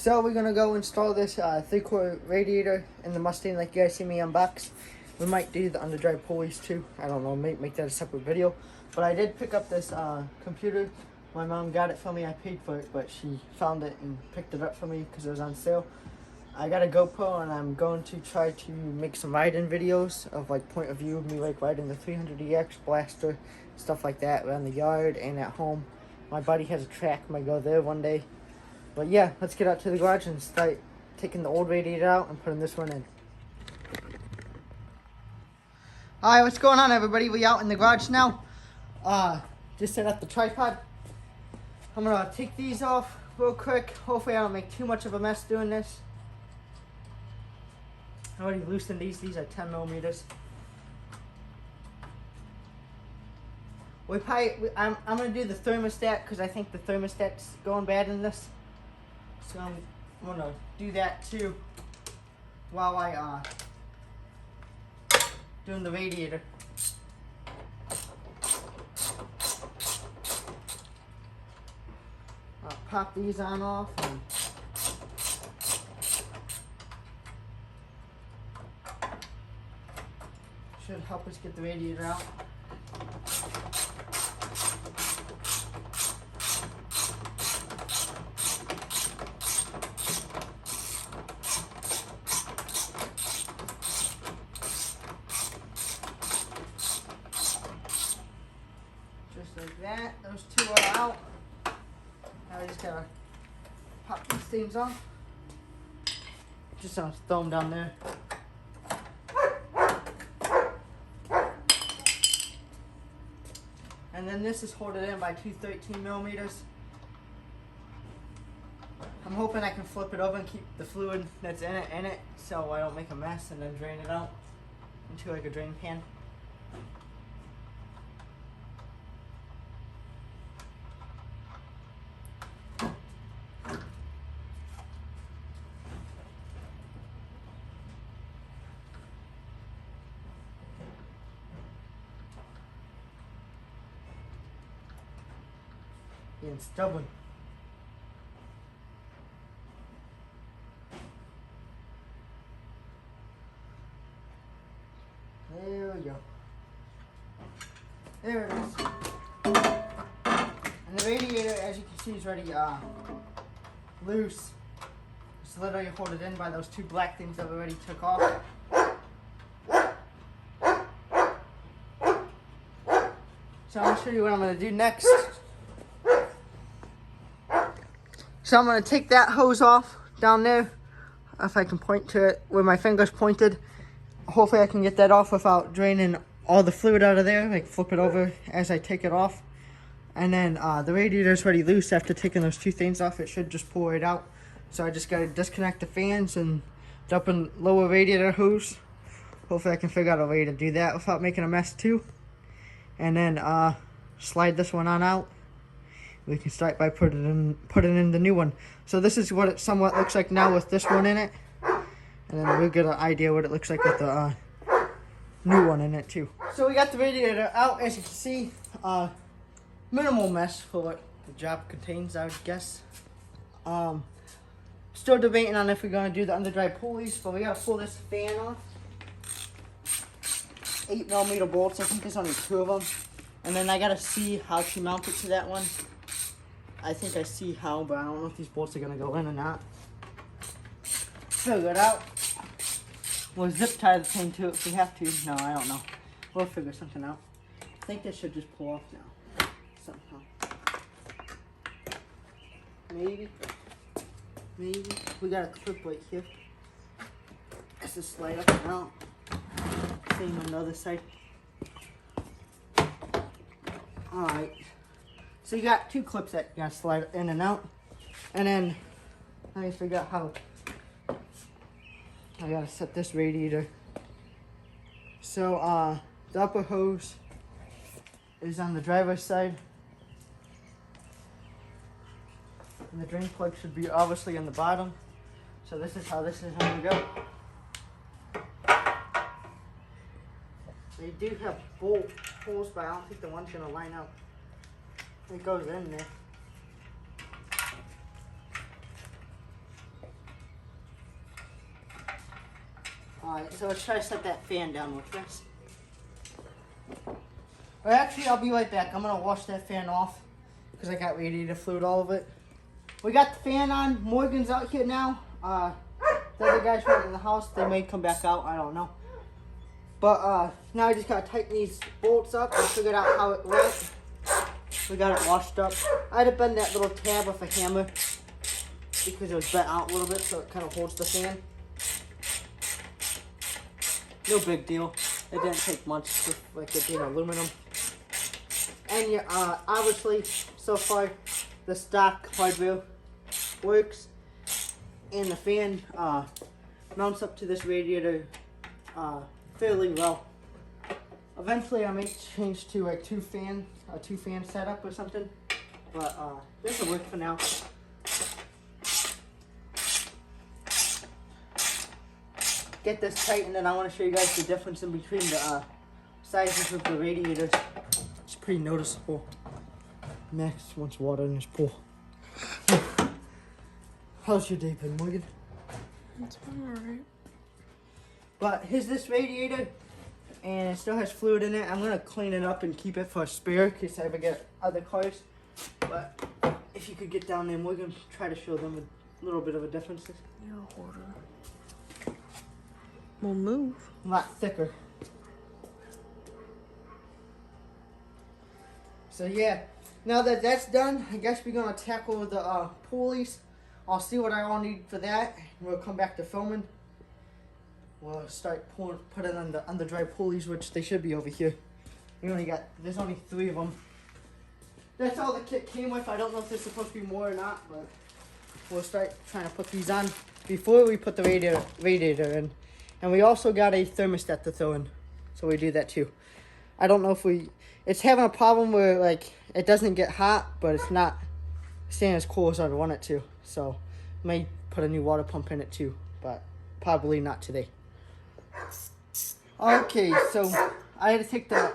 So we're gonna go install this 3-quart radiator in the Mustang like you guys see me unbox. We might do the under-drive pulleys too. I don't know, make that a separate video. But I did pick up this computer. My mom got it for me, I paid for it, but she found it and picked it up for me because it was on sale. I got a GoPro and I'm going to try to make some ride-in videos of like point of view of me like riding the 300EX Blaster, stuff like that around the yard and at home. My buddy has a track, might go there one day. But yeah, let's get out to the garage and start taking the old radiator out and putting this one in. Alright, what's going on everybody? We out in the garage now. Just set up the tripod. I'm gonna take these off real quick. Hopefully I don't make too much of a mess doing this. I already loosened these. These are 10 millimeters. I'm gonna do the thermostat because I think the thermostat's going bad in this. So I'm gonna do that too while I doing the radiator. I'll pop these on off and should help us get the radiator out. Just like that. Those two are out. Now I just gotta pop these things off. Just throw them down there. And then this is holding in by two 13 millimeters. I'm hoping I can flip it over and keep the fluid that's in it so I don't make a mess and then drain it out into like a drain pan. Being stubborn. There we go. There it is. And the radiator, as you can see, is already loose. Just literally hold it in by those two black things that we already took off. So I'm going to show you what I'm going to do next. So I'm going to take that hose off down there, if I can point to it where my finger's pointed. Hopefully I can get that off without draining all the fluid out of there, like flip it over as I take it off. And then the radiator's already loose after taking those two things off. It should just pull right out. So I just got to disconnect the fans and dump in lower radiator hose. Hopefully I can figure out a way to do that without making a mess too. And then slide this one on out. We can start by putting in the new one. So this is what it somewhat looks like now with this one in it. And then we'll get an idea what it looks like with the new one in it too. So we got the radiator out, as you can see. Minimal mess for what the job contains, I would guess. Still debating on if we're going to do the under-drive pulleys, but we got to pull this fan off. 8 millimeter bolts, I think there's only 2 of them. And then I got to see how to mount it to that one. I think I see how, but I don't know if these bolts are going to go in or not. Figure it out. We'll zip tie the thing to it if we have to. No, I don't know. We'll figure something out. I think this should just pull off now. Somehow. Maybe. Maybe. We got a clip right here. Let's just slide up and out. Same on the other side. Alright. So you got 2 clips that you gotta slide in and out. And then let me figure out how I gotta set this radiator. So the upper hose is on the driver's side. And the drain plug should be obviously on the bottom. So this is how gonna go. They do have bolt holes, but I don't think the one's gonna line up. It goes in there. Alright, so let's try to set that fan down real fast. Or actually, I'll be right back. I'm going to wash that fan off because I got radiator fluid all over it. We got the fan on. Morgan's out here now. The other guys went in the house. They may come back out. I don't know. But now I just got to tighten these bolts up and figured out how it went. We got it washed up. I had to bend that little tab with a hammer because it was bent out a little bit, so it kind of holds the fan. No big deal. It didn't take much, with, like it being aluminum. And yeah, obviously, so far, the stock hardware works, and the fan mounts up to this radiator fairly well. Eventually, I may change to a two fan setup or something, but this will work for now. Get this tightened, and I want to show you guys the difference in between the sizes of the radiators. It's pretty noticeable. Max wants water in his pool. How's your day been, Morgan? It's been alright. But here's this radiator, and it still has fluid in it. I'm gonna clean it up and keep it for a spare in case I ever get other cars. But if you could get down there, we're gonna try to show them a little bit of a difference. Yeah, hold on. We'll move. A lot thicker. So yeah, now that that's done, I guess we're gonna tackle the pulleys. I'll see what I all need for that. We'll come back to filming. We'll start putting on the under-dry pulleys, which they should be over here. There's only 3 of them. That's all the kit came with. I don't know if there's supposed to be more or not, but we'll start trying to put these on before we put the radiator in. And we also got a thermostat to throw in, so we do that too. I don't know if it's having a problem where like it doesn't get hot, but it's not staying as cool as I want it to. So may put a new water pump in it too, but probably not today. Okay, so I had to take the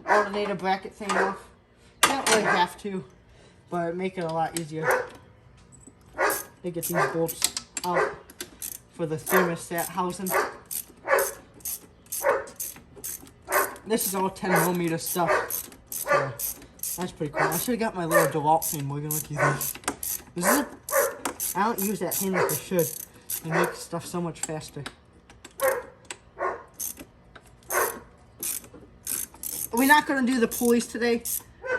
alternator bracket thing off. Don't really have to, but make it a lot easier to get these bolts out for the thermostat housing. This is all 10mm stuff. So that's pretty cool. I should have got my little DeWalt thing, Morgan. Look at this. I don't use that thing like I should. It makes stuff so much faster. We're not going to do the pulleys today.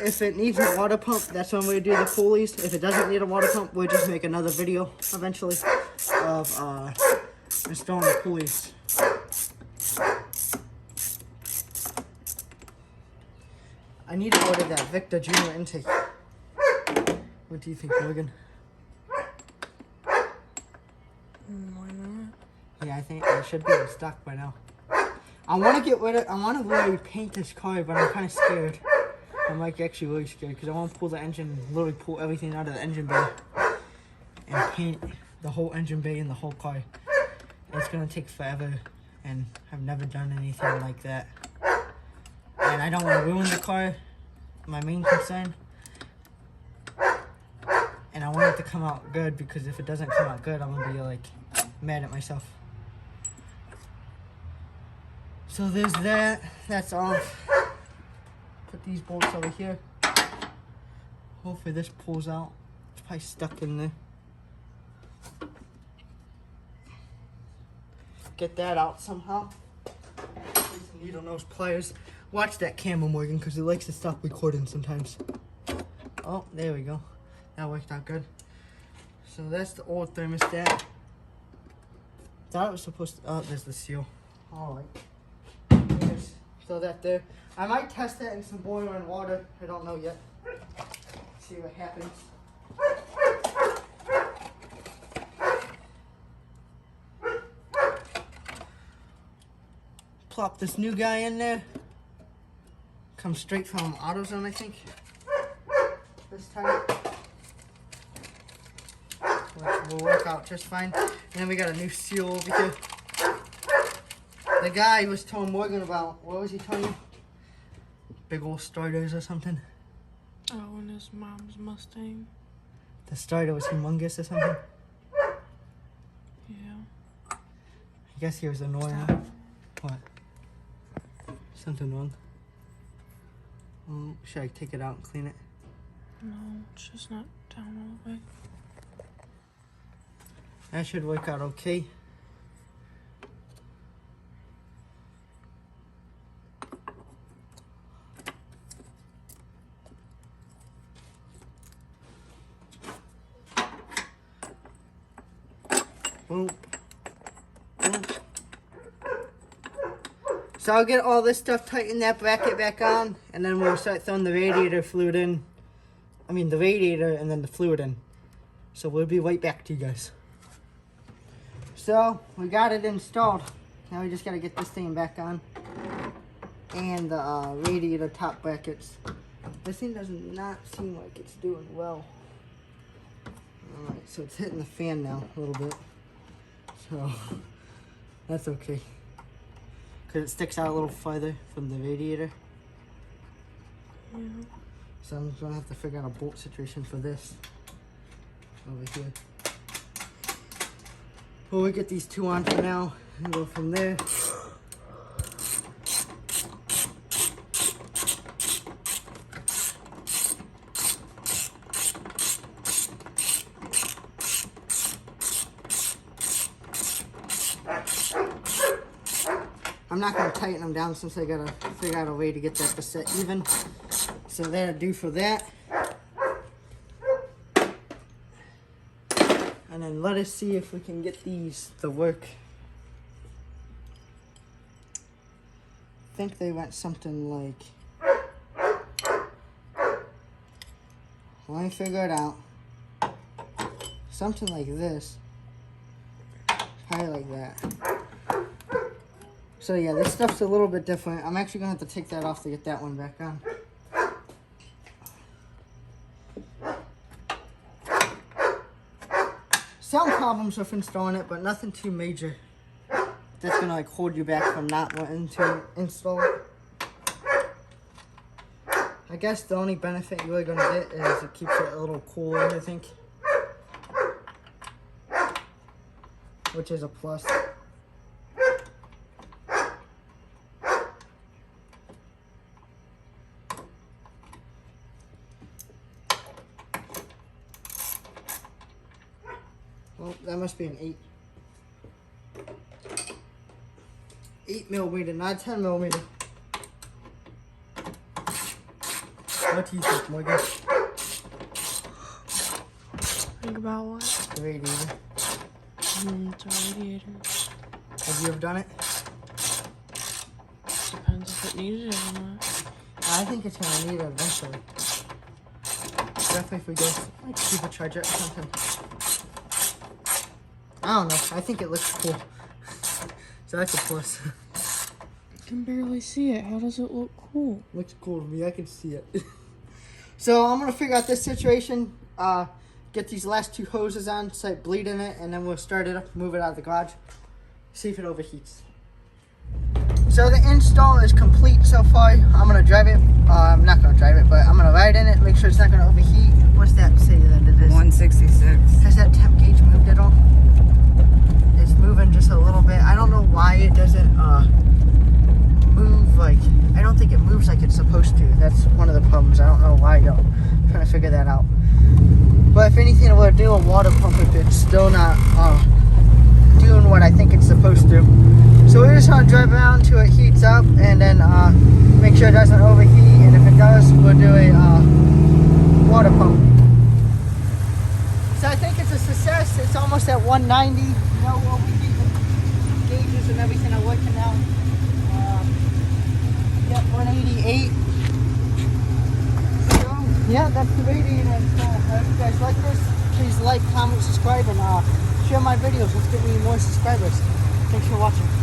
If it needs a water pump, that's when we do the pulleys. If it doesn't need a water pump, we'll just make another video eventually of installing the pulleys. I need to order that Victor Junior intake. What do you think, Morgan? Why not? Yeah, I think it should be in stock by now. I want to get rid of. I want to literally paint this car, but I'm kind of scared. I'm like actually really scared because I want to pull the engine, literally pull everything out of the engine bay, and paint the whole engine bay and the whole car. It's gonna take forever, and I've never done anything like that. And I don't want to ruin the car. My main concern. And I want it to come out good because if it doesn't come out good, I'm gonna be like mad at myself. So there's that. That's off. Put these bolts over here. Hopefully this pulls out. It's probably stuck in there. Get that out somehow. Some needle nose pliers. Watch that camera, Morgan, because it likes to stop recording sometimes. Oh, there we go. That worked out good. So that's the old thermostat. Thought it was supposed to. Oh, there's the seal. Alright. Just throw that there. I might test that in some boiler and water. I don't know yet. See what happens. Plop this new guy in there. Comes straight from AutoZone, I think. This time. Which will work out just fine. And then we got a new seal over here. The guy was telling Morgan about, what was he telling you? Big old starters or something. Oh, and his mom's Mustang. The starter was humongous or something. Yeah. guess he was annoying. What? Something wrong? Should I take it out and clean it? No, it's just not down all the way. That should work out okay. Boom. Boom. So I'll get all this stuff, tighten that bracket back on, and then we'll start throwing the radiator fluid in. I mean the radiator and then the fluid in. So we'll be right back to you guys. So we got it installed. Now we just gotta get this thing back on. And the radiator top brackets. This thing does not seem like it's doing well. Alright, so it's hitting the fan now a little bit. So that's okay. Because it sticks out a little farther from the radiator. Yeah. So I'm going to have to figure out a bolt situation for this. Over here. Well, we get these two on for now and go from there. I'm not going to tighten them down since I got to figure out a way to get that to set even. So that'll do for that. And then let us see if we can get these to work. I think they went something like... Let me figure it out. Something like this. Probably like that. So yeah, this stuff's a little bit different. I'm actually going to have to take that off to get that one back on. Some problems with installing it, but nothing too major. That's going to like hold you back from not wanting to install it. I guess the only benefit you're going to get is it keeps it a little cooler, I think. Which is a plus. Well, that must be an 8mm, not 10mm. What do you think, Morgan? Think about what? The radiator. It's a radiator. Have you ever done it? Depends if it needed it or not. I think it's gonna need it eventually. Definitely if we go like supercharge it or something. I don't know. I think it looks cool. So that's a plus. You can barely see it. How does it look cool? Looks cool to me. I can see it. So I'm gonna figure out this situation. Get these last two hoses on, start bleeding it, and then we'll start it up, move it out of the garage, see if it overheats. So the install is complete so far. I'm gonna drive it. I'm not gonna drive it, but I'm gonna ride in it, make sure it's not gonna overheat. What's that say that it is? 166. Has that temp gauge moved at all? It's moving just a little bit. I don't know why it doesn't move like, I don't think it moves like it's supposed to. That's one of the problems. I don't know why though. I'm trying to figure that out. But if anything, it will do a water pump if it's still not doing what I think it's supposed to. So we just want to drive around until it heats up and then make sure it doesn't overheat. And if it does, we'll do a water pump. So I think it's a success. It's almost at 190. No overheating. Gauges and everything are working out. Yep, 188. Yeah, that's the radiator install. If you guys like this, please like, comment, subscribe, and share my videos. Let's get me more subscribers. Thanks for watching.